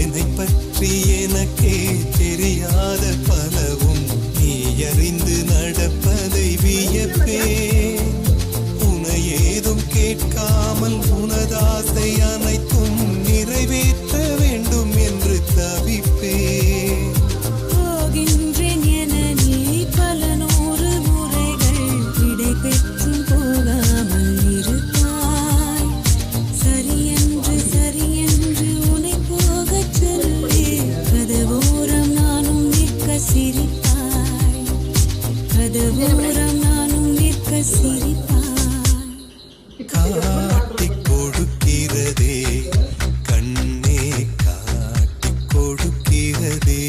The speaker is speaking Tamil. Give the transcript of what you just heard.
என்னை பற்றி எனக்கே தெரியாத பலவும் நீ அறிந்து நடப்பதை வியப்பேன். உனை ஏதும் கேட்காமல் உனதாசை அனைத்தும் நிறைவேற்ற வேண்டும் என்று தவிப்பேன். போகின்றேன் என நீ பல நூறு முறைகள் விடை பெற்றும் போகாமல் இருப்பாய். சரியென்று உன்னை போகச் சொல்லி கதவோரம் நானும் நிற்க சிரிப்பாய். கதவோரம் நானும் நிற்க சிரிப்பாய். காட்டிக் கொடுக்கிறதே கண்ணே, காட்டிக் கொடுக்கிறதே